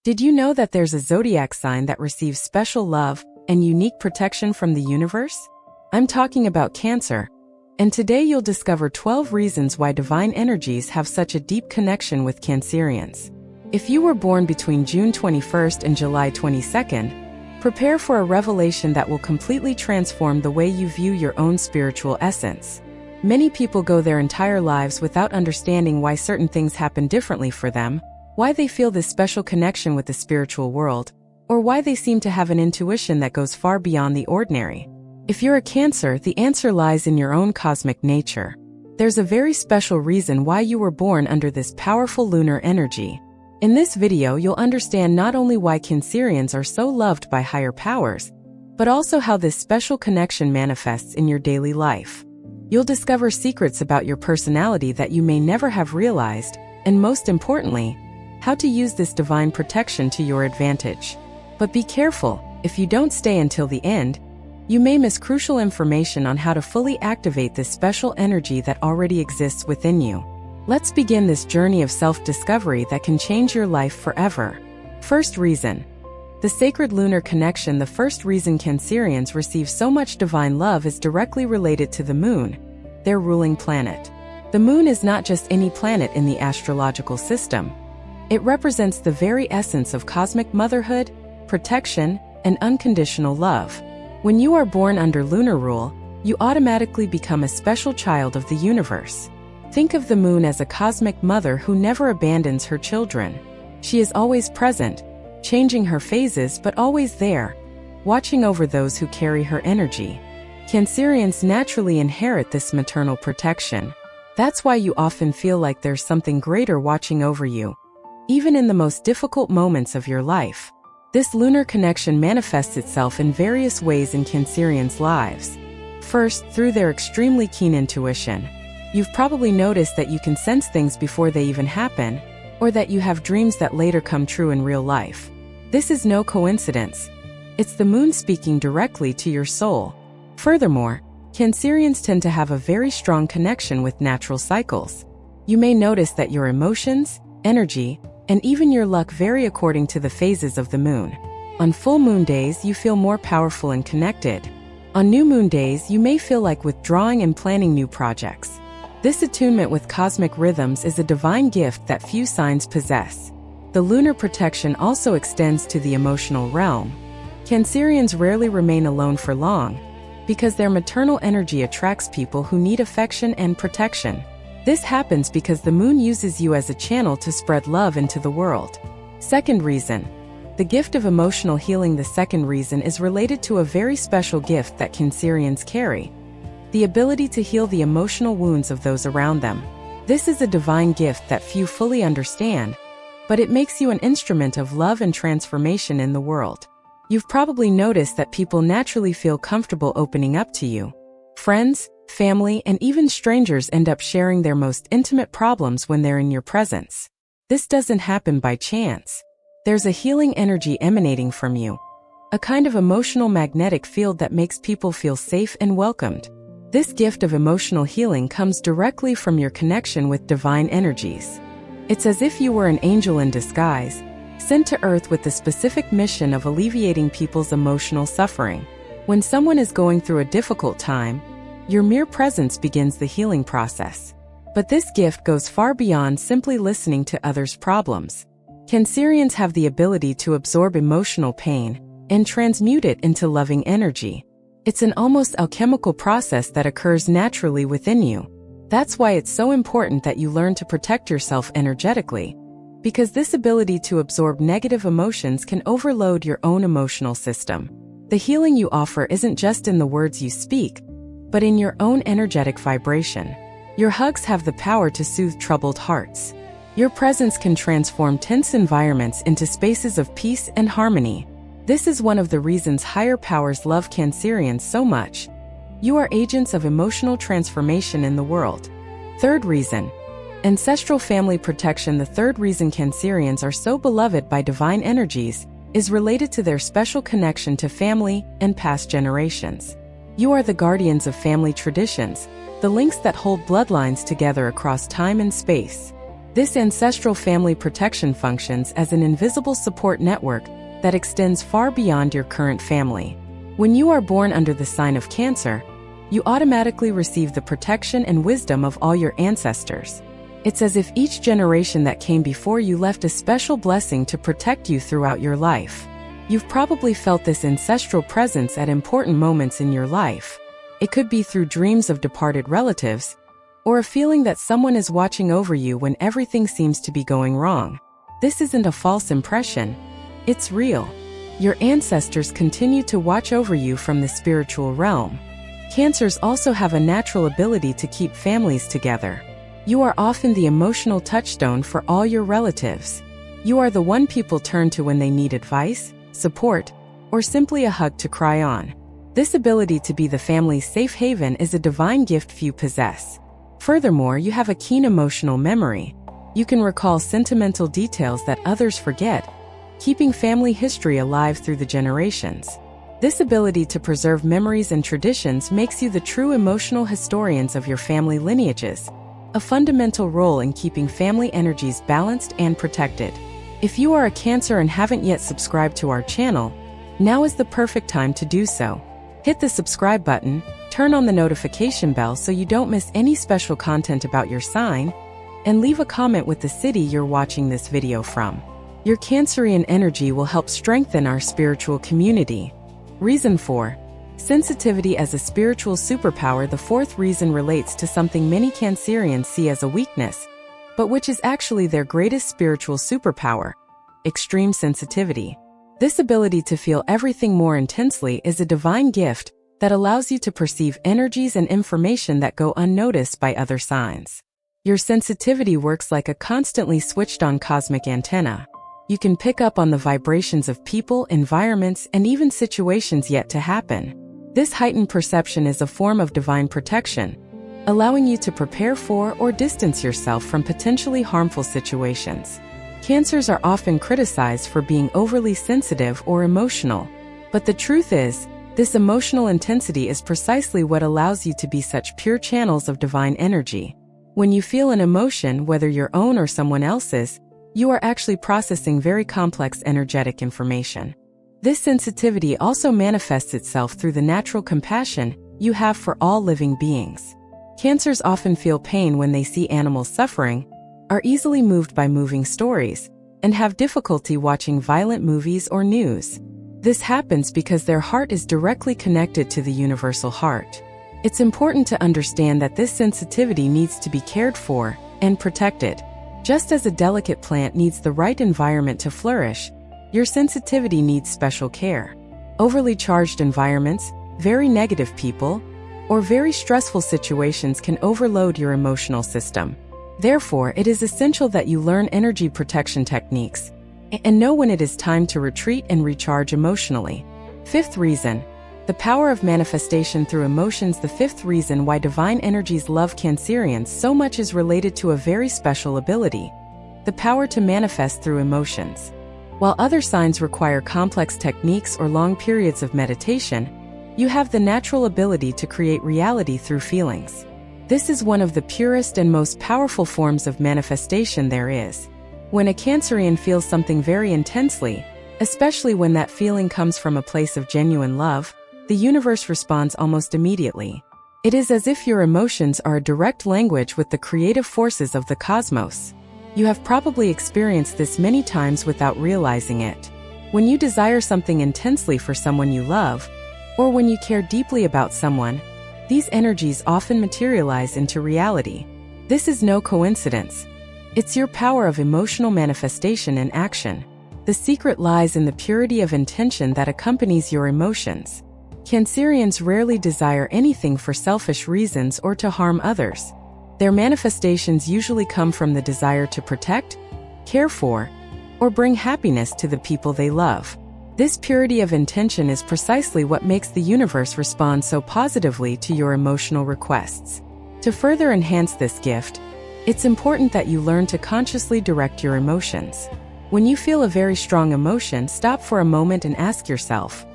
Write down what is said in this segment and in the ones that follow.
Did you know that there's a zodiac sign that receives special love and unique protection from the universe? I'm talking about Cancer. And today you'll discover 12 reasons why divine energies have such a deep connection with Cancerians. If you were born between June 21st and July 22nd, prepare for a revelation that will completely transform the way you view your own spiritual essence. Many people go their entire lives without understanding why certain things happen differently for them, why they feel this special connection with the spiritual world, or why they seem to have an intuition that goes far beyond the ordinary. If you're a Cancer, the answer lies in your own cosmic nature. There's a very special reason why you were born under this powerful lunar energy. In this video, you'll understand not only why Cancerians are so loved by higher powers, but also how this special connection manifests in your daily life. You'll discover secrets about your personality that you may never have realized, and most importantly, how to use this divine protection to your advantage. But be careful, if you don't stay until the end, you may miss crucial information on how to fully activate this special energy that already exists within you. Let's begin this journey of self-discovery that can change your life forever. First reason. The sacred lunar connection. The first reason Cancerians receive so much divine love is directly related to the moon, their ruling planet. The moon is not just any planet in the astrological system. It represents the very essence of cosmic motherhood, protection, and unconditional love. When you are born under lunar rule, you automatically become a special child of the universe. Think of the moon as a cosmic mother who never abandons her children. She is always present, changing her phases but always there, watching over those who carry her energy. Cancerians naturally inherit this maternal protection. That's why you often feel like there's something greater watching over you, even in the most difficult moments of your life. This lunar connection manifests itself in various ways in Cancerians' lives. First, through their extremely keen intuition. You've probably noticed that you can sense things before they even happen, or that you have dreams that later come true in real life. This is no coincidence. It's the moon speaking directly to your soul. Furthermore, Cancerians tend to have a very strong connection with natural cycles. You may notice that your emotions, energy, and even your luck vary according to the phases of the moon. On full moon days, you feel more powerful and connected. On new moon days, you may feel like withdrawing and planning new projects. This attunement with cosmic rhythms is a divine gift that few signs possess. The lunar protection also extends to the emotional realm. Cancerians rarely remain alone for long, because their maternal energy attracts people who need affection and protection. This happens because the moon uses you as a channel to spread love into the world. Second reason. The gift of emotional healing. The second reason is related to a very special gift that Cancerians carry: the ability to heal the emotional wounds of those around them. This is a divine gift that few fully understand, but it makes you an instrument of love and transformation in the world. You've probably noticed that people naturally feel comfortable opening up to you. Friends, family, and even strangers end up sharing their most intimate problems when they're in your presence. This doesn't happen by chance. There's a healing energy emanating from you, a kind of emotional magnetic field that makes people feel safe and welcomed. This gift of emotional healing comes directly from your connection with divine energies. It's as if you were an angel in disguise, sent to Earth with the specific mission of alleviating people's emotional suffering. When someone is going through a difficult time, your mere presence begins the healing process. But this gift goes far beyond simply listening to others' problems. Cancerians have the ability to absorb emotional pain and transmute it into loving energy. It's an almost alchemical process that occurs naturally within you. That's why it's so important that you learn to protect yourself energetically, because this ability to absorb negative emotions can overload your own emotional system. The healing you offer isn't just in the words you speak, but in your own energetic vibration. Your hugs have the power to soothe troubled hearts. Your presence can transform tense environments into spaces of peace and harmony. This is one of the reasons higher powers love Cancerians so much. You are agents of emotional transformation in the world. Third reason. Ancestral family protection. The third reason Cancerians are so beloved by divine energies is related to their special connection to family and past generations. You are the guardians of family traditions, the links that hold bloodlines together across time and space. This ancestral family protection functions as an invisible support network that extends far beyond your current family. When you are born under the sign of Cancer, you automatically receive the protection and wisdom of all your ancestors. It's as if each generation that came before you left a special blessing to protect you throughout your life. You've probably felt this ancestral presence at important moments in your life. It could be through dreams of departed relatives, or a feeling that someone is watching over you when everything seems to be going wrong. This isn't a false impression. It's real. Your ancestors continue to watch over you from the spiritual realm. Cancers also have a natural ability to keep families together. You are often the emotional touchstone for all your relatives. You are the one people turn to when they need advice, support, or simply a hug to cry on. This ability to be the family's safe haven is a divine gift few possess. Furthermore, you have a keen emotional memory. You can recall sentimental details that others forget, keeping family history alive through the generations. This ability to preserve memories and traditions makes you the true emotional historians of your family lineages, a fundamental role in keeping family energies balanced and protected. If you are a Cancer and haven't yet subscribed to our channel, now is the perfect time to do so. Hit the subscribe button, turn on the notification bell so you don't miss any special content about your sign, and leave a comment with the city you're watching this video from. Your Cancerian energy will help strengthen our spiritual community. Reason 4. Sensitivity as a spiritual superpower. The fourth reason relates to something many Cancerians see as a weakness, but which is actually their greatest spiritual superpower: extreme sensitivity. This ability to feel everything more intensely is a divine gift that allows you to perceive energies and information that go unnoticed by other signs. Your sensitivity works like a constantly switched-on cosmic antenna. You can pick up on the vibrations of people, environments, and even situations yet to happen. This heightened perception is a form of divine protection, allowing you to prepare for or distance yourself from potentially harmful situations. Cancers are often criticized for being overly sensitive or emotional, but the truth is, this emotional intensity is precisely what allows you to be such pure channels of divine energy. When you feel an emotion, whether your own or someone else's, you are actually processing very complex energetic information. This sensitivity also manifests itself through the natural compassion you have for all living beings. Cancers often feel pain when they see animals suffering, are easily moved by moving stories, and have difficulty watching violent movies or news. This happens because their heart is directly connected to the universal heart. It's important to understand that this sensitivity needs to be cared for and protected. Just as a delicate plant needs the right environment to flourish, your sensitivity needs special care. Overly charged environments, very negative people, or very stressful situations can overload your emotional system. Therefore, it is essential that you learn energy protection techniques and know when it is time to retreat and recharge emotionally. Fifth reason, the power of manifestation through emotions. The fifth reason why divine energies love Cancerians so much is related to a very special ability: the power to manifest through emotions. While other signs require complex techniques or long periods of meditation, you have the natural ability to create reality through feelings. This is one of the purest and most powerful forms of manifestation there is. When a Cancerian feels something very intensely, especially when that feeling comes from a place of genuine love, the universe responds almost immediately. It is as if your emotions are a direct language with the creative forces of the cosmos. You have probably experienced this many times without realizing it. When you desire something intensely for someone you love, or when you care deeply about someone, these energies often materialize into reality. This is no coincidence. It's your power of emotional manifestation in action. The secret lies in the purity of intention that accompanies your emotions. Cancerians rarely desire anything for selfish reasons or to harm others. Their manifestations usually come from the desire to protect, care for, or bring happiness to the people they love. This purity of intention is precisely what makes the universe respond so positively to your emotional requests. To further enhance this gift, it's important that you learn to consciously direct your emotions. When you feel a very strong emotion, stop for a moment and ask yourself,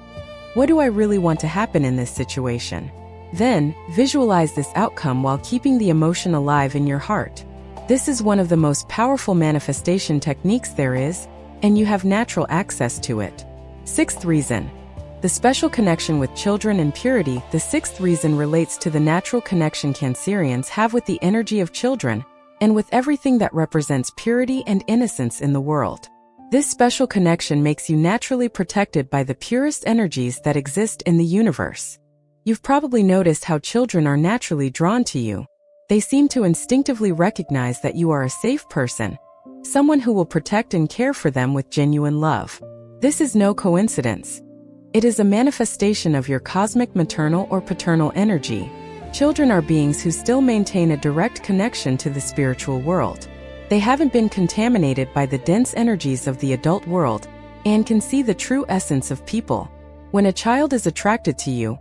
what do I really want to happen in this situation? Then, visualize this outcome while keeping the emotion alive in your heart. This is one of the most powerful manifestation techniques there is, and you have natural access to it. Sixth reason. The special connection with children and purity. The sixth reason relates to the natural connection Cancerians have with the energy of children, and with everything that represents purity and innocence in the world. This special connection makes you naturally protected by the purest energies that exist in the universe. You've probably noticed how children are naturally drawn to you. They seem to instinctively recognize that you are a safe person, someone who will protect and care for them with genuine love. This is no coincidence. It is a manifestation of your cosmic maternal or paternal energy. Children are beings who still maintain a direct connection to the spiritual world. They haven't been contaminated by the dense energies of the adult world and can see the true essence of people. When a child is attracted to you,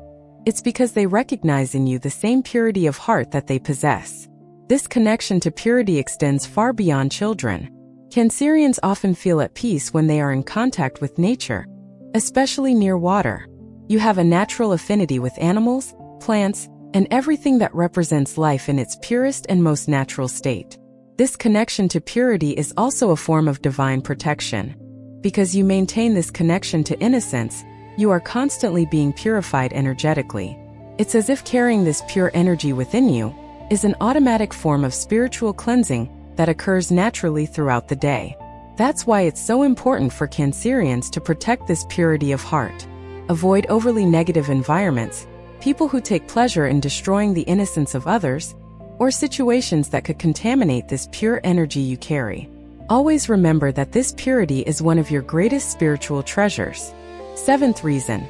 it's because they recognize in you the same purity of heart that they possess. This connection to purity extends far beyond children. Cancerians often feel at peace when they are in contact with nature, especially near water. You have a natural affinity with animals, plants, and everything that represents life in its purest and most natural state. This connection to purity is also a form of divine protection. Because you maintain this connection to innocence, you are constantly being purified energetically. It's as if carrying this pure energy within you is an automatic form of spiritual cleansing that occurs naturally throughout the day. That's why it's so important for Cancerians to protect this purity of heart. Avoid overly negative environments, people who take pleasure in destroying the innocence of others, or situations that could contaminate this pure energy you carry. Always remember that this purity is one of your greatest spiritual treasures. Seventh reason.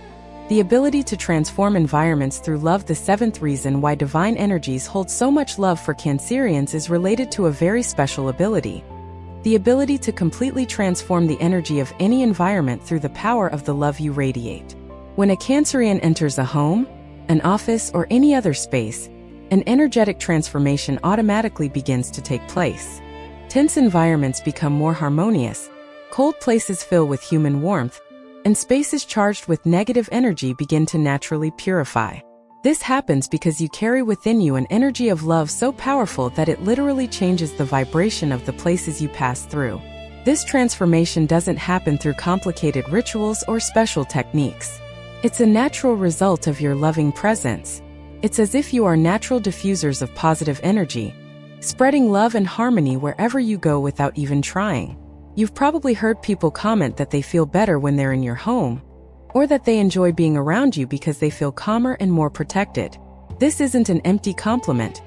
The ability to transform environments through love. The seventh reason why divine energies hold so much love for Cancerians is related to a very special ability. The ability to completely transform the energy of any environment through the power of the love you radiate. When a Cancerian enters a home, an office, or any other space, an energetic transformation automatically begins to take place. Tense environments become more harmonious, cold places fill with human warmth, and spaces charged with negative energy begin to naturally purify. This happens because you carry within you an energy of love so powerful that it literally changes the vibration of the places you pass through. This transformation doesn't happen through complicated rituals or special techniques. It's a natural result of your loving presence. It's as if you are natural diffusers of positive energy, spreading love and harmony wherever you go without even trying. You've probably heard people comment that they feel better when they're in your home, or that they enjoy being around you because they feel calmer and more protected. This isn't an empty compliment.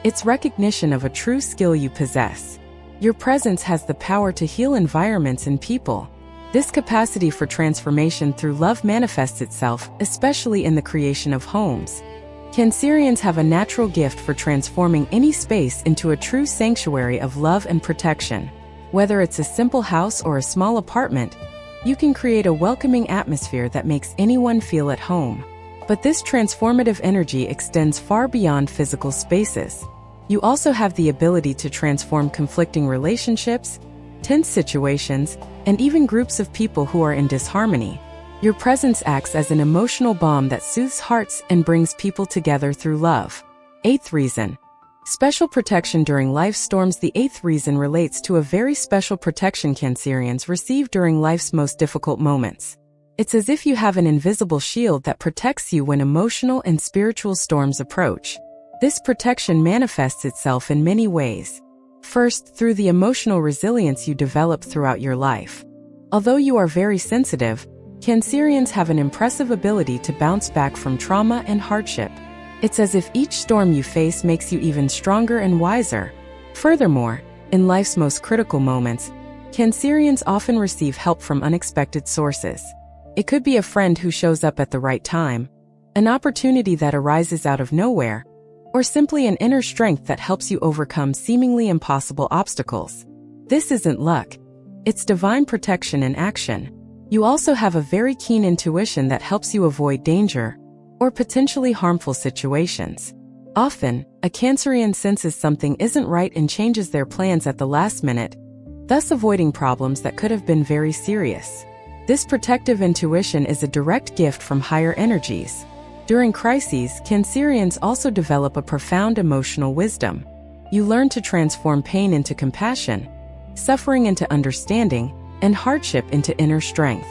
It's recognition of a true skill you possess. Your presence has the power to heal environments and people. This capacity for transformation through love manifests itself, especially in the creation of homes. Cancerians have a natural gift for transforming any space into a true sanctuary of love and protection. Whether it's a simple house or a small apartment, you can create a welcoming atmosphere that makes anyone feel at home. But this transformative energy extends far beyond physical spaces. You also have the ability to transform conflicting relationships, tense situations, and even groups of people who are in disharmony. Your presence acts as an emotional balm that soothes hearts and brings people together through love. Eighth reason. Special protection during life's storms. The eighth reason relates to a very special protection Cancerians receive during life's most difficult moments. It's as if you have an invisible shield that protects you when emotional and spiritual storms approach. This protection manifests itself in many ways. First, through the emotional resilience you develop throughout your life. Although you are very sensitive, Cancerians have an impressive ability to bounce back from trauma and hardship. It's as if each storm you face makes you even stronger and wiser. Furthermore, in life's most critical moments, Cancerians often receive help from unexpected sources. It could be a friend who shows up at the right time, an opportunity that arises out of nowhere, or simply an inner strength that helps you overcome seemingly impossible obstacles. This isn't luck. It's divine protection in action. You also have a very keen intuition that helps you avoid danger or potentially harmful situations. Often, a Cancerian senses something isn't right and changes their plans at the last minute, thus avoiding problems that could have been very serious. This protective intuition is a direct gift from higher energies. During crises, Cancerians also develop a profound emotional wisdom. You learn to transform pain into compassion, suffering into understanding, and hardship into inner strength.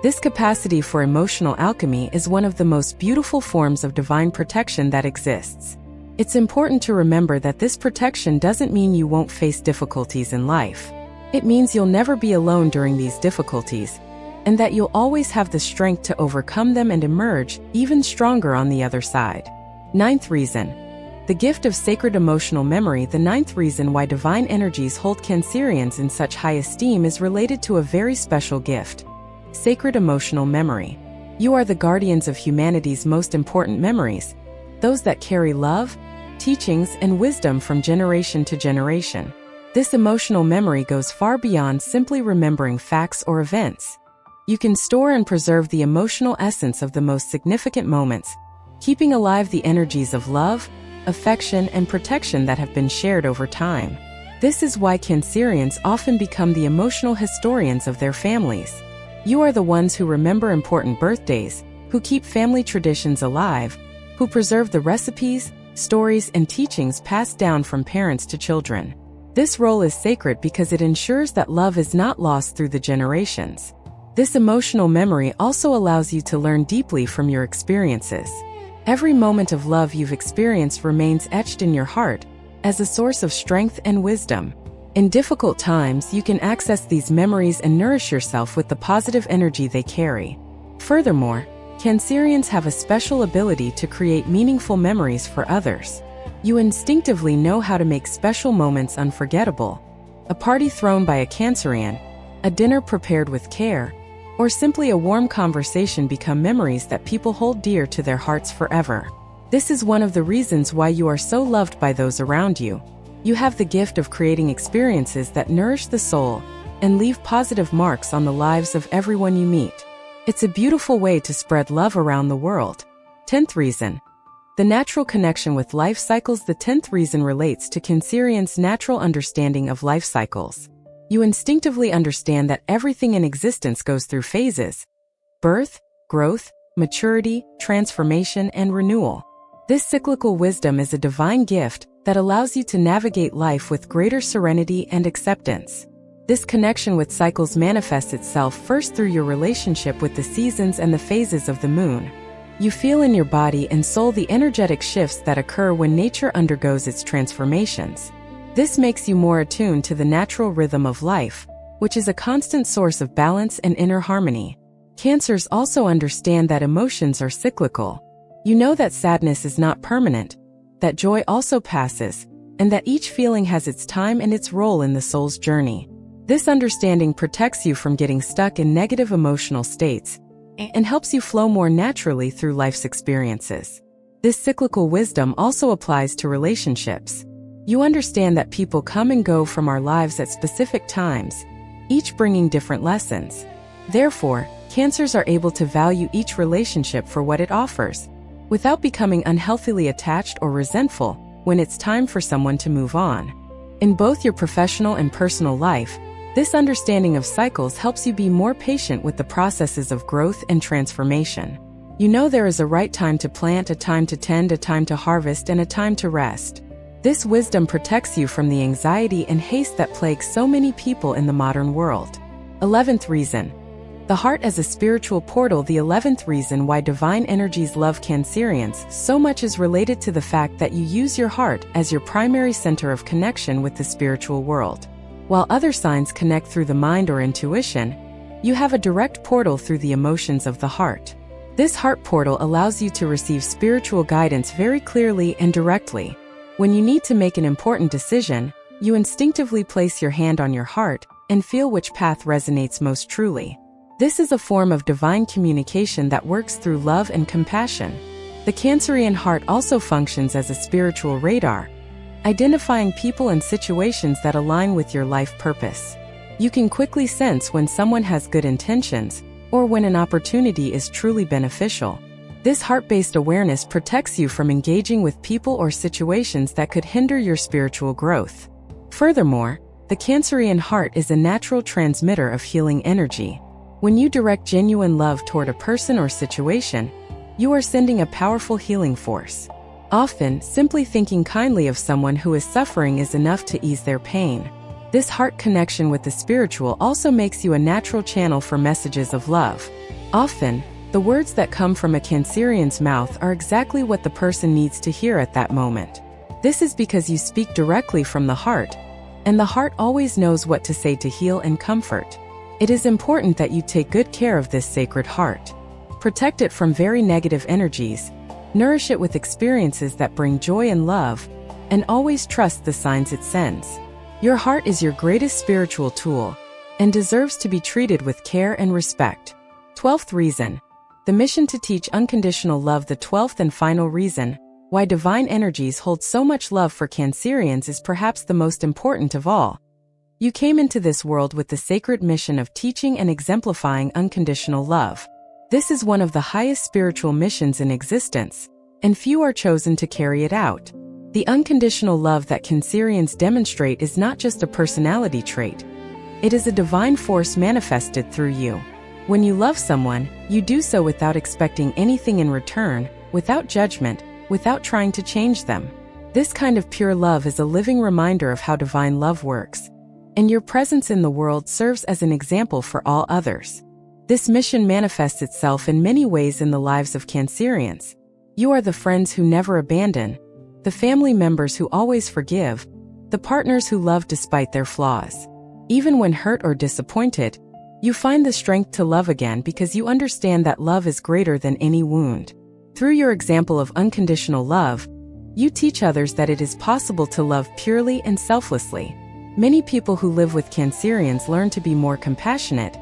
This capacity for emotional alchemy is one of the most beautiful forms of divine protection that exists. It's important to remember that this protection doesn't mean you won't face difficulties in life. It means you'll never be alone during these difficulties, and that you'll always have the strength to overcome them and emerge even stronger on the other side. Ninth reason. The gift of sacred emotional memory. The ninth reason why divine energies hold Cancerians in such high esteem is related to a very special gift: sacred emotional memory. You are the guardians of humanity's most important memories, those that carry love, teachings, and wisdom from generation to generation. This emotional memory goes far beyond simply remembering facts or events. You can store and preserve the emotional essence of the most significant moments, keeping alive the energies of love, affection, and protection that have been shared over time. This is why Cancerians often become the emotional historians of their families. You are the ones who remember important birthdays, who keep family traditions alive, who preserve the recipes, stories, and teachings passed down from parents to children. This role is sacred because it ensures that love is not lost through the generations. This emotional memory also allows you to learn deeply from your experiences. Every moment of love you've experienced remains etched in your heart as a source of strength and wisdom. In difficult times, you can access these memories and nourish yourself with the positive energy they carry. Furthermore, Cancerians have a special ability to create meaningful memories for others. You instinctively know how to make special moments unforgettable. A party thrown by a Cancerian, a dinner prepared with care, or simply a warm conversation become memories that people hold dear to their hearts forever. This is one of the reasons why you are so loved by those around you. You have the gift of creating experiences that nourish the soul and leave positive marks on the lives of everyone you meet. It's a beautiful way to spread love around the world. 10th reason. The natural connection with life cycles. The 10th reason relates to Cancerians' natural understanding of life cycles. You instinctively understand that everything in existence goes through phases: birth, growth, maturity, transformation, and renewal. This cyclical wisdom is a divine gift that allows you to navigate life with greater serenity and acceptance. This connection with cycles manifests itself first through your relationship with the seasons and the phases of the moon. You feel in your body and soul the energetic shifts that occur when nature undergoes its transformations. This makes you more attuned to the natural rhythm of life, which is a constant source of balance and inner harmony. Cancers also understand that emotions are cyclical. You know that sadness is not permanent, that joy also passes, and that each feeling has its time and its role in the soul's journey. This understanding protects you from getting stuck in negative emotional states and helps you flow more naturally through life's experiences. This cyclical wisdom also applies to relationships. You understand that people come and go from our lives at specific times, each bringing different lessons. Therefore, Cancers are able to value each relationship for what it offers, without becoming unhealthily attached or resentful when it's time for someone to move on. In both your professional and personal life, this understanding of cycles helps you be more patient with the processes of growth and transformation. You know there is a right time to plant, a time to tend, a time to harvest, and a time to rest. This wisdom protects you from the anxiety and haste that plagues so many people in the modern world. 11th reason. The heart as a spiritual portal. The 11th reason why divine energies love Cancerians so much is related to the fact that you use your heart as your primary center of connection with the spiritual world. While other signs connect through the mind or intuition, you have a direct portal through the emotions of the heart. This heart portal allows you to receive spiritual guidance very clearly and directly. When you need to make an important decision, you instinctively place your hand on your heart and feel which path resonates most truly. This is a form of divine communication that works through love and compassion. The Cancerian heart also functions as a spiritual radar, identifying people and situations that align with your life purpose. You can quickly sense when someone has good intentions or when an opportunity is truly beneficial. This heart-based awareness protects you from engaging with people or situations that could hinder your spiritual growth. Furthermore, the Cancerian heart is a natural transmitter of healing energy. When you direct genuine love toward a person or situation, you are sending a powerful healing force. Often, simply thinking kindly of someone who is suffering is enough to ease their pain. This heart connection with the spiritual also makes you a natural channel for messages of love. Often, the words that come from a Cancerian's mouth are exactly what the person needs to hear at that moment. This is because you speak directly from the heart, and the heart always knows what to say to heal and comfort. It is important that you take good care of this sacred heart. Protect it from very negative energies, nourish it with experiences that bring joy and love, and always trust the signs it sends. Your heart is your greatest spiritual tool and deserves to be treated with care and respect. 12th reason. The mission to teach unconditional love. The 12th and final reason why divine energies hold so much love for Cancerians is perhaps the most important of all. You came into this world with the sacred mission of teaching and exemplifying unconditional love. This is one of the highest spiritual missions in existence, and few are chosen to carry it out. The unconditional love that Cancerians demonstrate is not just a personality trait. It is a divine force manifested through you. When you love someone, you do so without expecting anything in return, without judgment, without trying to change them. This kind of pure love is a living reminder of how divine love works, and your presence in the world serves as an example for all others. This mission manifests itself in many ways in the lives of Cancerians. You are the friends who never abandon, the family members who always forgive, the partners who love despite their flaws. Even when hurt or disappointed, you find the strength to love again because you understand that love is greater than any wound. Through your example of unconditional love, you teach others that it is possible to love purely and selflessly. Many people who live with Cancerians learn to be more compassionate,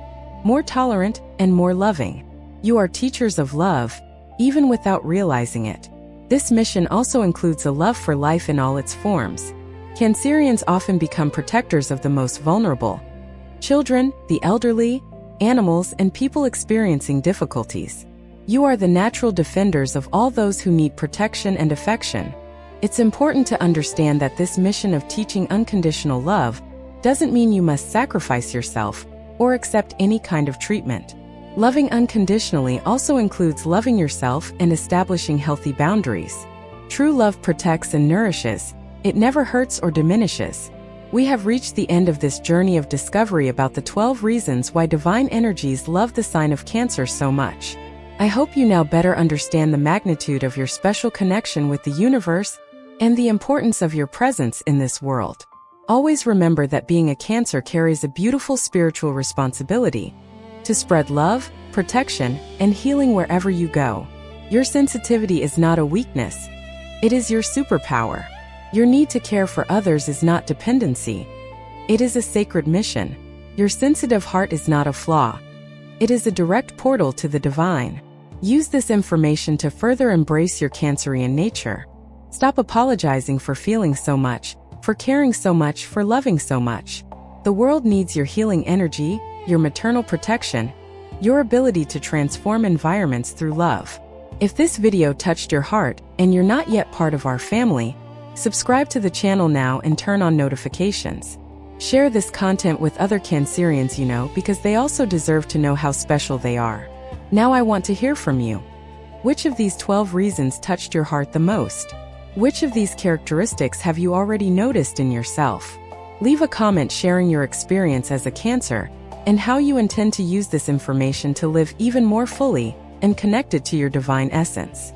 more tolerant, and more loving. You are teachers of love, even without realizing it. This mission also includes a love for life in all its forms. Cancerians often become protectors of the most vulnerable: children, the elderly, animals, and people experiencing difficulties. You are the natural defenders of all those who need protection and affection. It's important to understand that this mission of teaching unconditional love doesn't mean you must sacrifice yourself or accept any kind of treatment. Loving unconditionally also includes loving yourself and establishing healthy boundaries. True love protects and nourishes. It never hurts or diminishes. We have reached the end of this journey of discovery about the 12 reasons why divine energies love the sign of Cancer so much. I hope you now better understand the magnitude of your special connection with the universe and the importance of your presence in this world. Always remember that being a Cancer carries a beautiful spiritual responsibility to spread love, protection, and healing wherever you go. Your sensitivity is not a weakness. It is your superpower. Your need to care for others is not dependency. It is a sacred mission. Your sensitive heart is not a flaw. It is a direct portal to the divine. Use this information to further embrace your Cancerian nature. Stop apologizing for feeling so much, for caring so much, for loving so much. The world needs your healing energy, your maternal protection, your ability to transform environments through love. If this video touched your heart and you're not yet part of our family, subscribe to the channel now and turn on notifications. Share this content with other Cancerians you know because they also deserve to know how special they are. Now I want to hear from you. Which of these 12 reasons touched your heart the most? Which of these characteristics have you already noticed in yourself? Leave a comment sharing your experience as a Cancer and how you intend to use this information to live even more fully and connected to your divine essence.